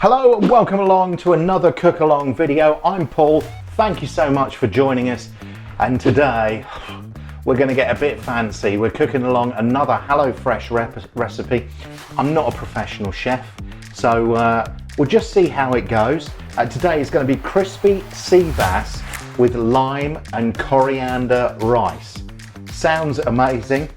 Hello and welcome along to another cook along video. I'm Paul. Thank you so much for joining us. And today we're going to get a bit fancy. We're cooking along another HelloFresh recipe. I'm not a professional chef, so we'll just see how it goes. Today is going to be crispy sea bass with lime and coriander rice. Sounds amazing.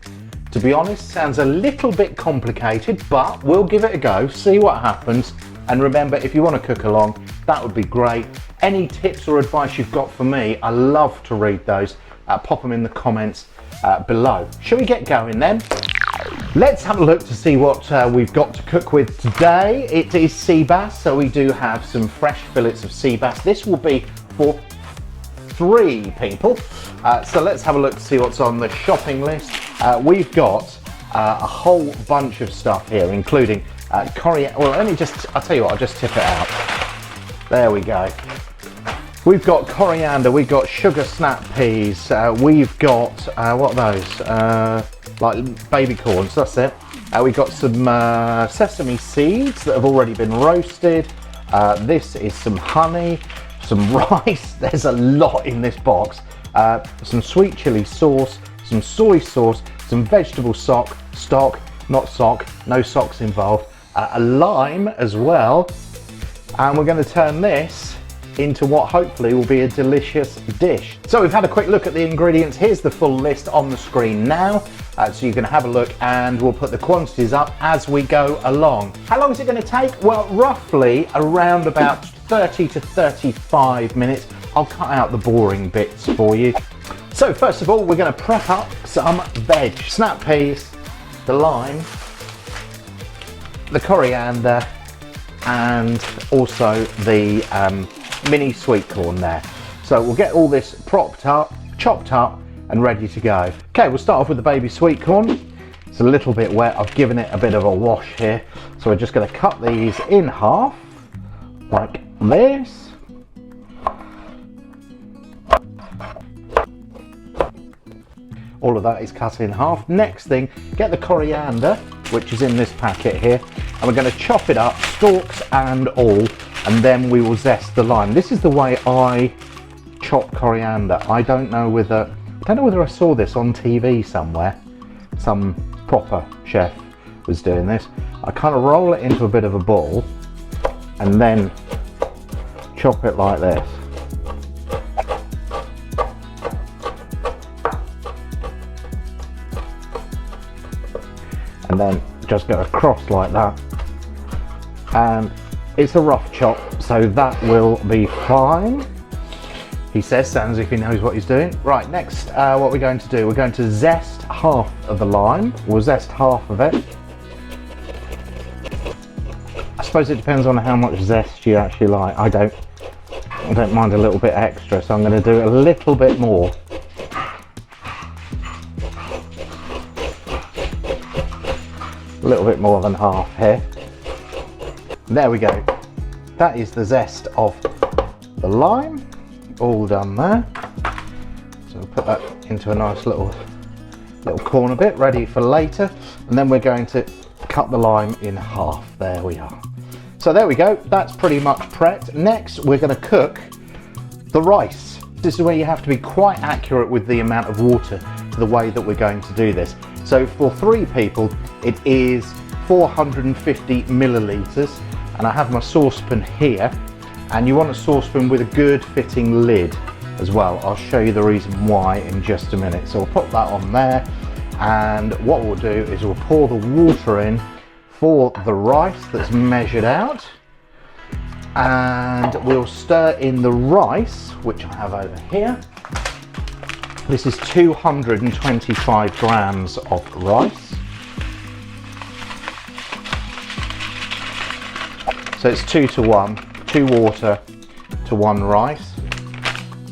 To be honest, sounds a little bit complicated, but we'll give it a go, see what happens. And remember, if you want to cook along, that would be great. Any tips or advice you've got for me, I love to read those. Pop them in the comments below. Shall we get going then? Let's have a look to see what we've got to cook with today. It is sea bass, so we do have some fresh fillets of sea bass. This will be for 3 people. So let's have a look to see what's on the shopping list. We've got a whole bunch of stuff here, including coriander. Well, I'll tell you what, I'll just tip it out. There we go. We've got coriander, we've got sugar snap peas, we've got, what are those? Like baby corns, that's it. We've got some sesame seeds that have already been roasted. This is some honey, some rice. There's a lot in this box. Some sweet chili sauce, some soy sauce, some vegetable stock, no socks involved, a lime as well, and we're going to turn this into what hopefully will be a delicious dish. So we've had a quick look at the ingredients. Here's the full list on the screen now, so you can have a look, and we'll put the quantities up as we go along. How long is it going to take? Well, roughly around about 30 to 35 minutes. I'll cut out the boring bits for you. So first of all, we're going to prep up some veg. Snap peas, the lime, the coriander, and also the mini sweet corn there. So we'll get all this propped up, chopped up, and ready to go. Okay, we'll start off with the baby sweet corn. It's a little bit wet. I've given it a bit of a wash here. So we're just going to cut these in half, like this. All of that is cut in half. Next thing, get the coriander, which is in this packet here, and we're going to chop it up, stalks and all, and then we will zest the lime. This is the way I chop coriander. I don't know whether I saw this on TV somewhere. Some proper chef was doing this. I kind of roll it into a bit of a ball and then chop it like this. And then just go across like that, and it's a rough chop, so that will be fine. He says, sounds as if he knows what he's doing. Right, next what we're going to do, we're going to zest half of the lime. We'll zest half of it. I suppose it depends on how much zest you actually like. I don't mind a little bit extra, so I'm going to do a little bit more. A little bit more than half here. There we go. That is the zest of the lime, all done there. So we'll put that into a nice little corner bit, ready for later. And then we're going to cut the lime in half. There we are. So there we go. That's pretty much prepped. Next, we're going to cook the rice. This is where you have to be quite accurate with the amount of water, the way that we're going to do this. So for 3 people, it is 450 millilitres, and I have my saucepan here, and you want a saucepan with a good fitting lid as well. I'll show you the reason why in just a minute. So we'll put that on there, and what we'll do is we'll pour the water in for the rice that's measured out, and we'll stir in the rice, which I have over here. This is 225 grams of rice. So it's 2 to 1, 2 water to 1 rice.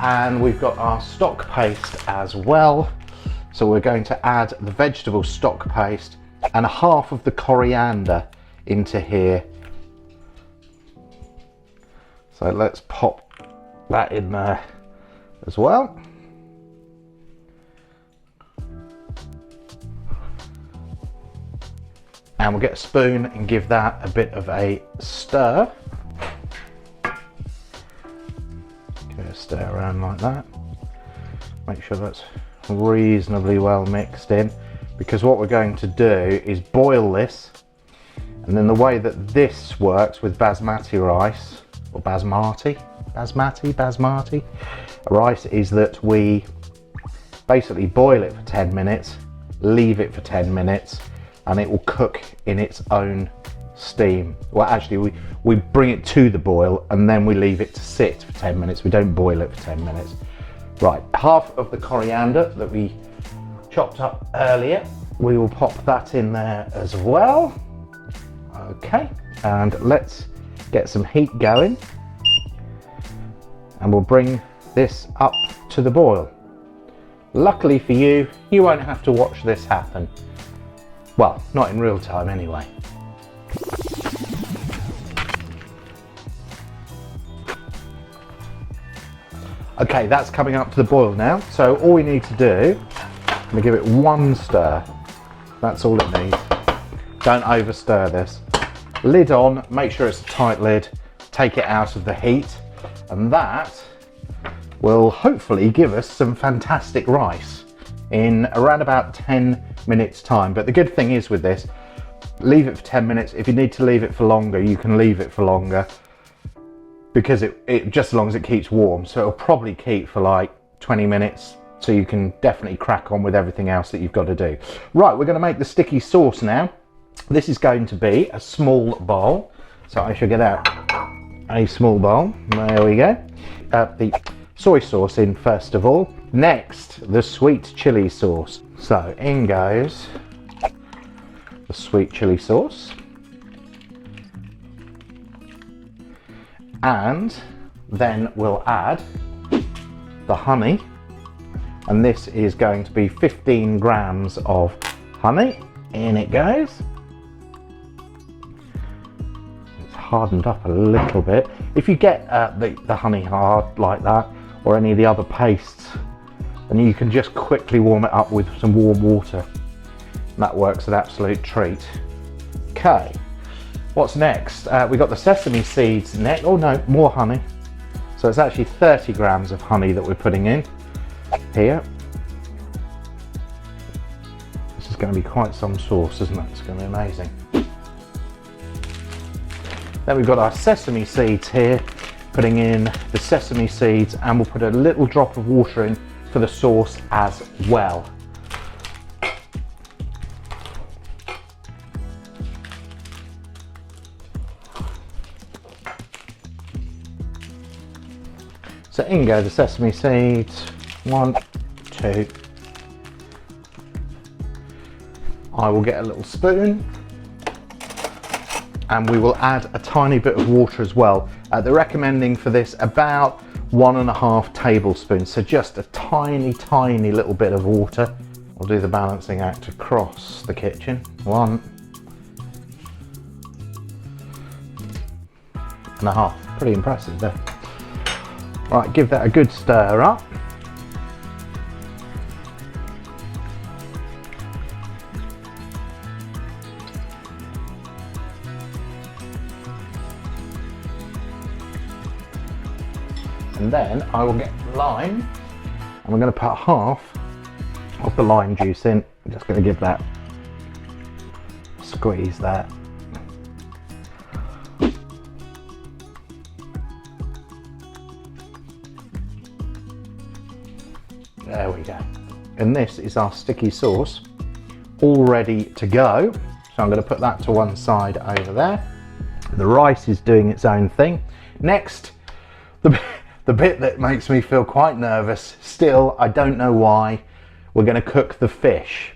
And we've got our stock paste as well. So we're going to add the vegetable stock paste and half of the coriander into here. So let's pop that in there as well. And we'll get a spoon and give that a bit of a stir. a stir around like that. Make sure that's reasonably well mixed in, because what we're going to do is boil this. And then the way that this works with basmati rice, or basmati rice, is that we basically boil it for 10 minutes, leave it for 10 minutes, and it will cook in its own steam. Well, actually we bring it to the boil and then we leave it to sit for 10 minutes. We don't boil it for 10 minutes. Right, half of the coriander that we chopped up earlier, we will pop that in there as well. Okay, and let's get some heat going, and we'll bring this up to the boil. Luckily for you, you won't have to watch this happen. Well, not in real time anyway. Okay, that's coming up to the boil now. So all we need to do, I'm gonna give it one stir. That's all it needs. Don't overstir this. Lid on, make sure it's a tight lid, take it out of the heat, and that will hopefully give us some fantastic rice in around about 10 minutes time. But the good thing is with this, leave it for 10 minutes. If you need to leave it for longer, you can leave it for longer, because it just as long as it keeps warm. So it'll probably keep for like 20 minutes. So you can definitely crack on with everything else that you've got to do. Right, we're going to make the sticky sauce now. This is going to be a small bowl. So I shall get out a small bowl. There we go. The soy sauce in first of all. Next, the sweet chili sauce. So in goes the sweet chili sauce. And then we'll add the honey. And this is going to be 15 grams of honey. In it goes. It's hardened up a little bit. If you get the honey hard like that, or any of the other pastes, then you can just quickly warm it up with some warm water. And that works an absolute treat. Okay, what's next? We've got the sesame seeds next. Oh no, more honey. So it's actually 30 grams of honey that we're putting in here. This is going to be quite some sauce, isn't it? It's going to be amazing. Then we've got our sesame seeds here, putting in the sesame seeds, and we'll put a little drop of water in for the sauce as well. So in go the sesame seeds, 1, 2. I will get a little spoon and we will add a tiny bit of water as well. They're recommending for this about 1.5 tablespoons, so just a tiny little bit of water. I'll do the balancing act across the kitchen. 1.5, pretty impressive there. Right, give that a good stir up. And then I will get lime, and we're going to put half of the lime juice in. I'm just going to give that a squeeze there. There we go. And this is our sticky sauce, all ready to go. So I'm going to put that to one side over there. The rice is doing its own thing. Next, the bit that makes me feel quite nervous, still, I don't know why, we're going to cook the fish.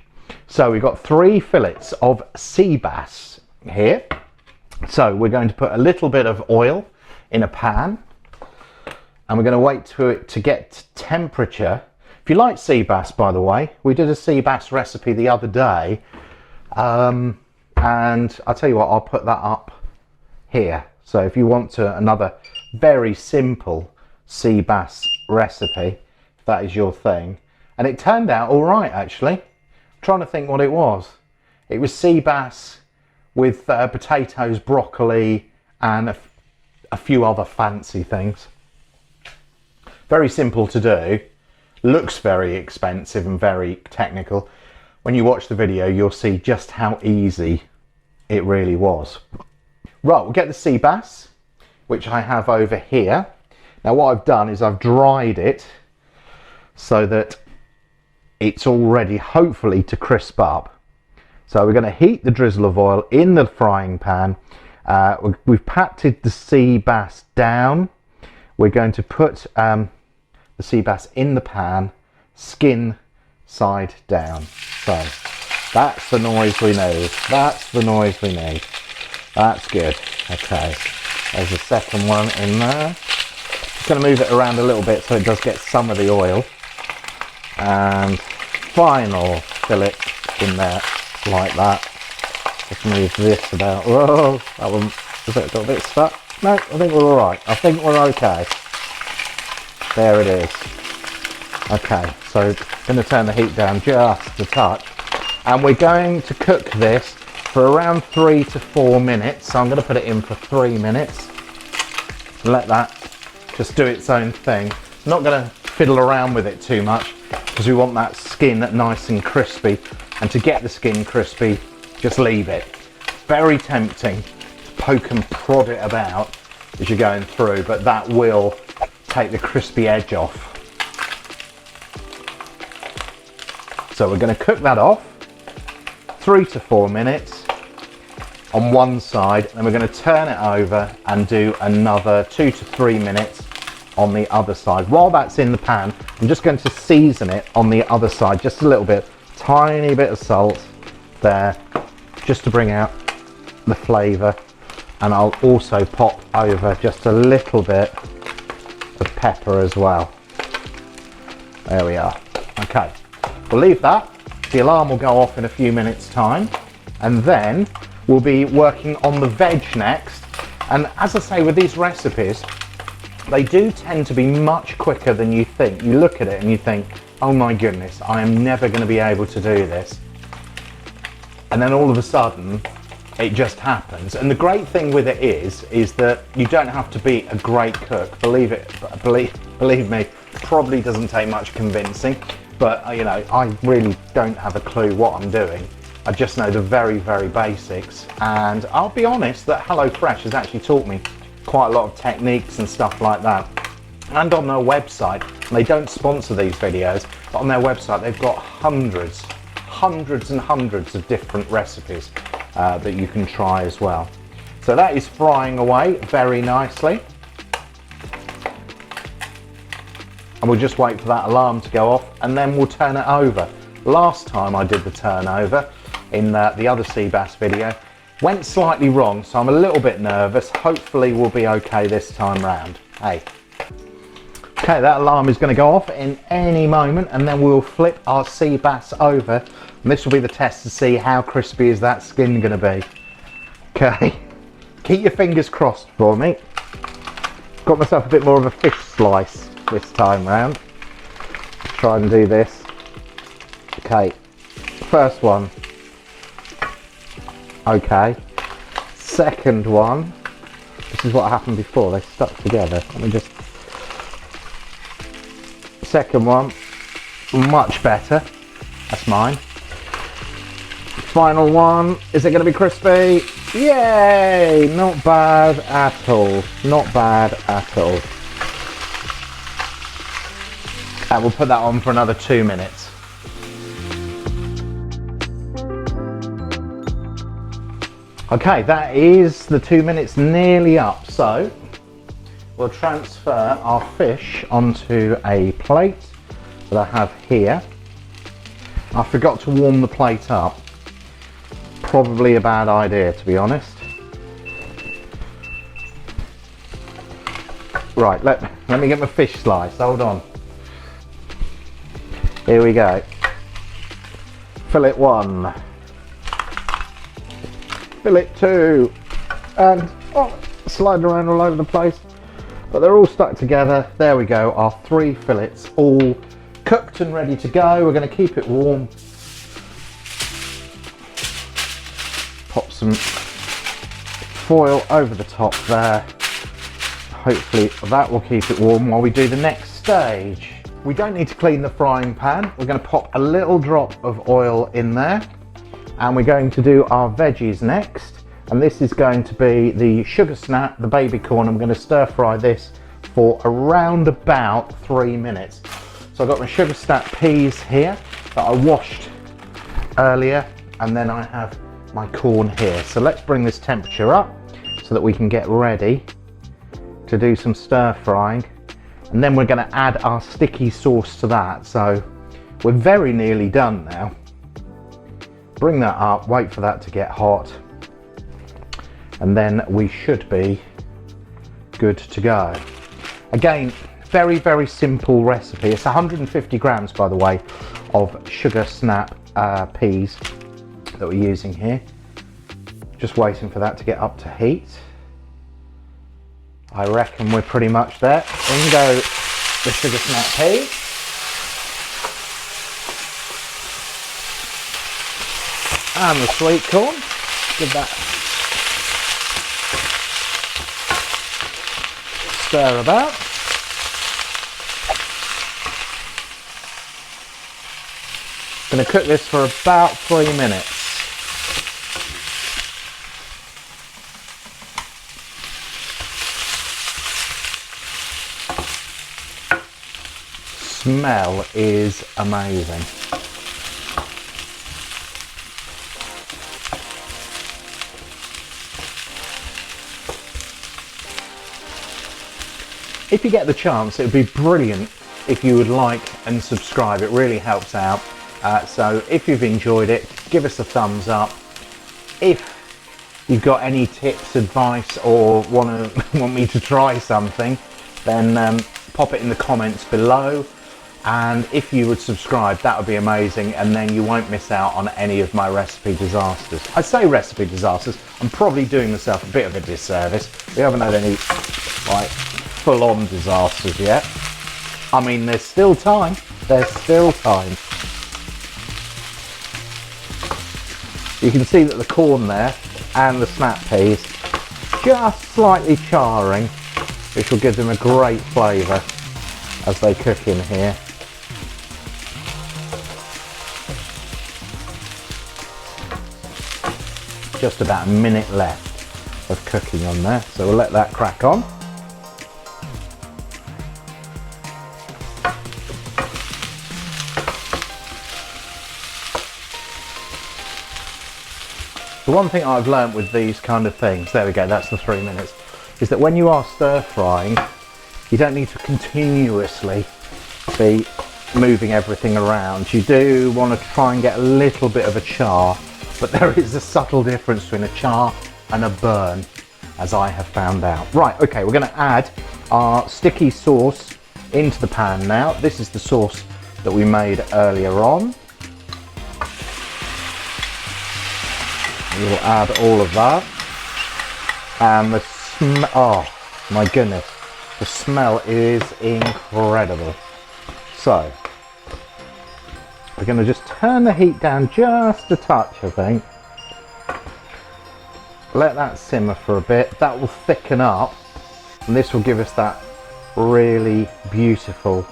So we've got 3 fillets of sea bass here. So we're going to put a little bit of oil in a pan, and we're going to wait for it to get temperature. If you like sea bass, by the way, we did a sea bass recipe the other day, and I'll tell you what, I'll put that up here. So if you want another very simple sea bass recipe, if that is your thing. And it turned out all right, actually. I'm trying to think what it was. It was sea bass with potatoes, broccoli, and a few other fancy things. Very simple to do, looks very expensive and very technical. When you watch the video, you'll see just how easy it really was. Right, we'll get the sea bass, which I have over here. Now what I've done is I've dried it so that it's all ready, hopefully, to crisp up. So we're going to heat the drizzle of oil in the frying pan. We've patted the sea bass down. We're going to put the sea bass in the pan, skin side down. So that's the noise we need. That's the noise we need. That's good. Okay, there's the second one in there. Just going to move it around a little bit so it does get some of the oil. And final fillet in there like that. Just move this about. Whoa, that one was a little bit stuck. No, I think we're all right. I think we're okay. There it is. Okay, so going to turn the heat down just a touch, and we're going to cook this for around 3 to 4 minutes. So I'm going to put it in for 3 minutes. Let that just do its own thing. Not going to fiddle around with it too much because we want that skin nice and crispy. And to get the skin crispy, just leave it. Very tempting to poke and prod it about as you're going through, but that will take the crispy edge off. So we're going to cook that off 3 to 4 minutes on one side, and we're going to turn it over and do another 2 to 3 minutes on the other side. While that's in the pan, I'm just going to season it on the other side just a little bit. Tiny bit of salt there, just to bring out the flavour, and I'll also pop over just a little bit of pepper as well. There we are. Okay, we'll leave that. The alarm will go off in a few minutes time, and then we'll be working on the veg next. And as I say, with these recipes, they do tend to be much quicker than you think. You look at it and you think, oh my goodness, I am never going to be able to do this. And then all of a sudden, it just happens. And the great thing with it is that you don't have to be a great cook. Believe me, probably doesn't take much convincing. But you know, I really don't have a clue what I'm doing. I just know the very, very basics. And I'll be honest that HelloFresh has actually taught me quite a lot of techniques and stuff like that. And on their website, and they don't sponsor these videos, but on their website they've got hundreds and hundreds of different recipes that you can try as well. So that is frying away very nicely, and we'll just wait for that alarm to go off, and then we'll turn it over. Last time I did the turnover in the other sea bass video, went slightly wrong, so I'm a little bit nervous. Hopefully we'll be okay this time round. Hey. Okay, that alarm is going to go off in any moment, and then we'll flip our sea bass over, and this will be the test to see how crispy is that skin going to be. Okay, keep your fingers crossed for me. Got myself a bit more of a fish slice this time round. Try and do this. Okay, first one. Okay, second one. This is what happened before, they stuck together. Let me just... Second one, much better. That's mine. Final one, is it going to be crispy? Yay! Not bad at all. Not bad at all. And we'll put that on for another 2 minutes. Okay, that is the 2 minutes nearly up. So we'll transfer our fish onto a plate that I have here. I forgot to warm the plate up. Probably a bad idea, to be honest. Right, let me get my fish slice, hold on. Here we go. Fillet 1. Fillet 2. And, oh, sliding around all over the place. But they're all stuck together. There we go, our 3 fillets all cooked and ready to go. We're going to keep it warm. Pop some foil over the top there. Hopefully that will keep it warm while we do the next stage, we don't need to clean the frying pan. We're going to pop a little drop of oil in there, and we're going to do our veggies next. And this is going to be the sugar snap, the baby corn. I'm going to stir fry this for around about 3 minutes. So I've got my sugar snap peas here that I washed earlier, and then I have my corn here. So let's bring this temperature up so that we can get ready to do some stir frying. And then we're going to add our sticky sauce to that. So we're very nearly done now. Bring that up, wait for that to get hot, and then we should be good to go. Again, very, very simple recipe. It's 150 grams, by the way, of sugar snap peas that we're using here. Just waiting for that to get up to heat. I reckon we're pretty much there. In go the sugar snap peas. And the sweet corn. Give that stir about. Going to cook this for about 3 minutes. Smell is amazing. If you get the chance, it would be brilliant if you would like and subscribe. It really helps out. So if you've enjoyed it, give us a thumbs up. If you've got any tips, advice, or want me to try something, then pop it in the comments below. And if you would subscribe, that would be amazing, and then you won't miss out on any of my recipe disasters. I say recipe disasters, I'm probably doing myself a bit of a disservice. We haven't had any like full-on disasters yet. I mean, there's still time. There's still time. You can see that the corn there and the snap peas just slightly charring, which will give them a great flavour as they cook in here. Just about a minute left of cooking on there, so we'll let that crack on. The one thing I've learnt with these kind of things, there we go, that's the 3 minutes, is that when you are stir frying, you don't need to continuously be moving everything around. You do want to try and get a little bit of a char, but there is a subtle difference between a char and a burn, as I have found out. Right, okay, we're going to add our sticky sauce into the pan now. This is the sauce that we made earlier on. We'll add all of that. And the oh my goodness, the smell is incredible. So, we're going to just turn the heat down just a touch, I think. Let that simmer for a bit. That will thicken up, and this will give us that really beautiful,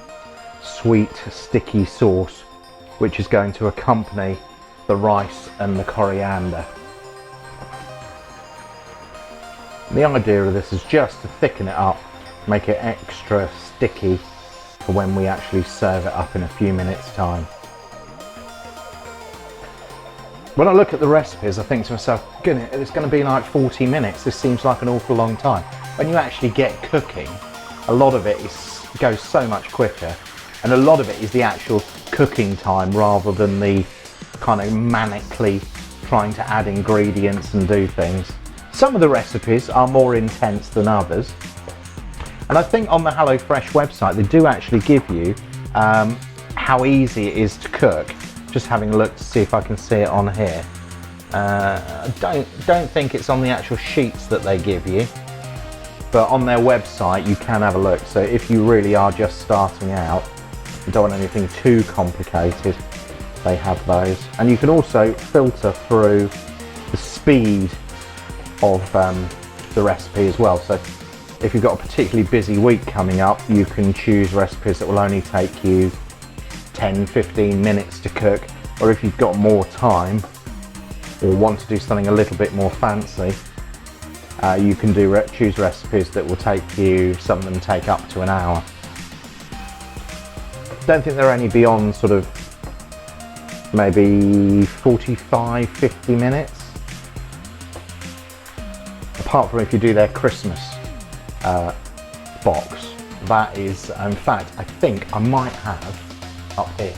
sweet, sticky sauce, which is going to accompany the rice and the coriander. The idea of this is just to thicken it up, make it extra sticky for when we actually serve it up in a few minutes' time. When I look at the recipes, I think to myself, goodness, it's going to be like 40 minutes. This seems like an awful long time. When you actually get cooking, a lot of it goes so much quicker, and a lot of it is the actual cooking time rather than the kind of manically trying to add ingredients and do things. Some of the recipes are more intense than others, and I think on the HelloFresh website they do actually give you how easy it is to cook. Just having a look to see if I can see it on here. I don't think it's on the actual sheets that they give you, but on their website you can have a look. So if you really are just starting out, you don't want anything too complicated, they have those. And you can also filter through the speed of the recipe as well. So if you've got a particularly busy week coming up, you can choose recipes that will only take you 10-15 minutes to cook, or if you've got more time or want to do something a little bit more fancy, you can choose recipes that will take you, some of them take up to an hour. Don't think they're any beyond sort of maybe 45-50 minutes, apart from if you do their Christmas box. That is, in fact, I think I might have up here.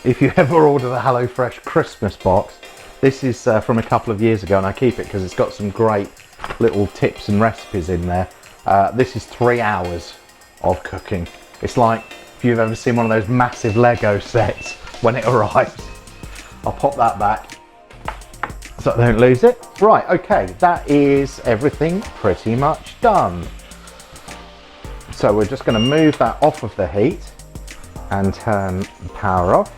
If you ever order the HelloFresh Christmas box, this is from a couple of years ago, and I keep it because it's got some great little tips and recipes in there. This is 3 hours of cooking. It's like if you've ever seen one of those massive Lego sets when it arrives. I'll pop that back so I don't lose it. Right, okay, that is everything pretty much done. So we're just going to move that off of the heat and turn the power off.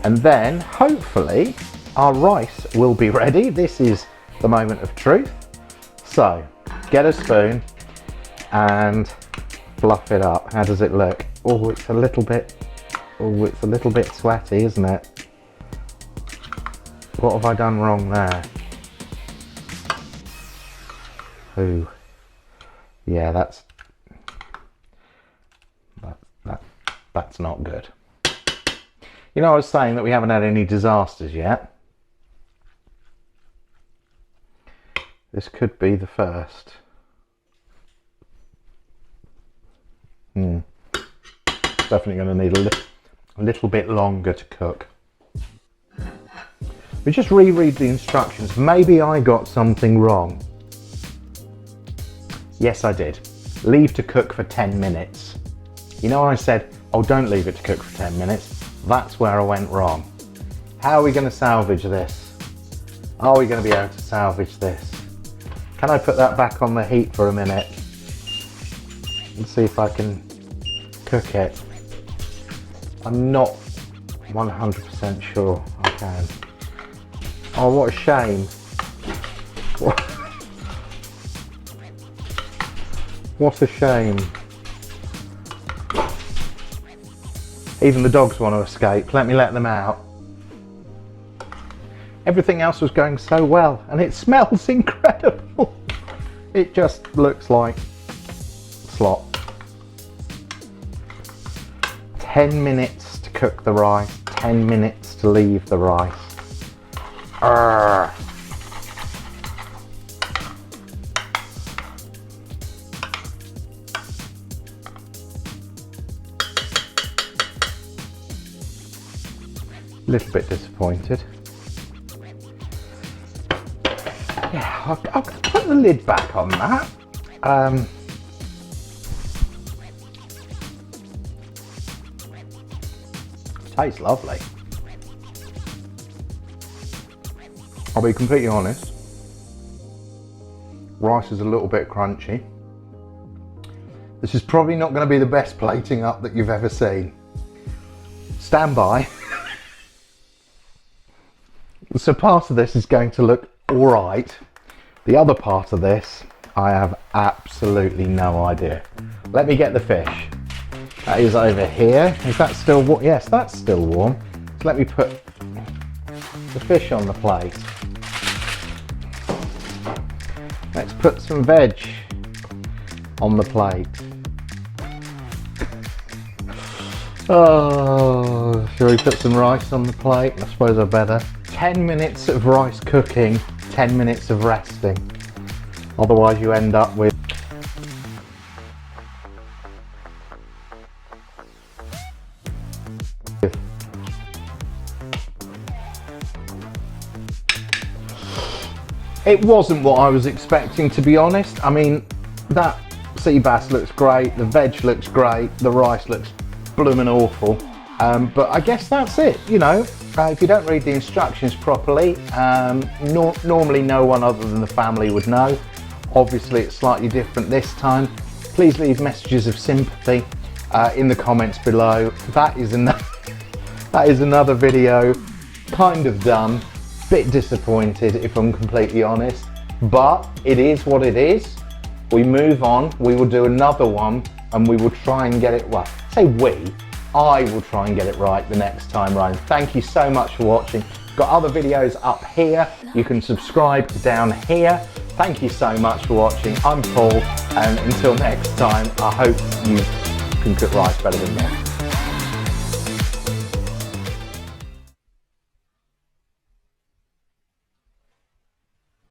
And then hopefully our rice will be ready. This is the moment of truth. So get a spoon and fluff it up. How does it look? Oh, it's a little bit sweaty, isn't it? What have I done wrong there? Ooh. Yeah, that's not good. You know, I was saying that we haven't had any disasters yet. This could be the first. Definitely going to need a little bit longer to cook. We just reread the instructions. Maybe I got something wrong. Yes, I did. Leave to cook for 10 minutes. You know, I said, oh, don't leave it to cook for 10 minutes. That's where I went wrong. How are we going to salvage this? Are we going to be able to salvage this? Can I put that back on the heat for a minute and see if I can cook it? I'm not 100% sure I can. Oh, what a shame. What a shame. Even the dogs want to escape. Let me let them out. Everything else was going so well, and it smells incredible. It just looks like slop. 10 minutes to cook the rice, 10 minutes to leave the rice. Arrgh. Little bit disappointed. Yeah, I'll put the lid back on that. Tastes lovely. I'll be completely honest. Rice is a little bit crunchy. This is probably not going to be the best plating up that you've ever seen. Stand by. So part of this is going to look all right. The other part of this, I have absolutely no idea. Let me get the fish. That is over here. Is that still warm? Yes, that's still warm. So let me put the fish on the plate. Let's put some veg on the plate. Oh, shall we put some rice on the plate? I suppose I better. 10 minutes of rice cooking, 10 minutes of resting. Otherwise you end up with It wasn't what I was expecting, to be honest. I mean, that sea bass looks great, the veg looks great, the rice looks bloomin' awful. But I guess that's it, you know. If you don't read the instructions properly, normally no one other than the family would know. Obviously it's slightly different this time. Please leave messages of sympathy in the comments below. That is another video, kind of done. Bit disappointed, if I'm completely honest. but it is what it is. We move on, we will do another one, and we will try and get it right. I will try and get it right the next time round. Thank you so much for watching. Got other videos up here. You can subscribe down here. Thank you so much for watching. I'm Paul, and until next time, I hope you can cook rice better than me.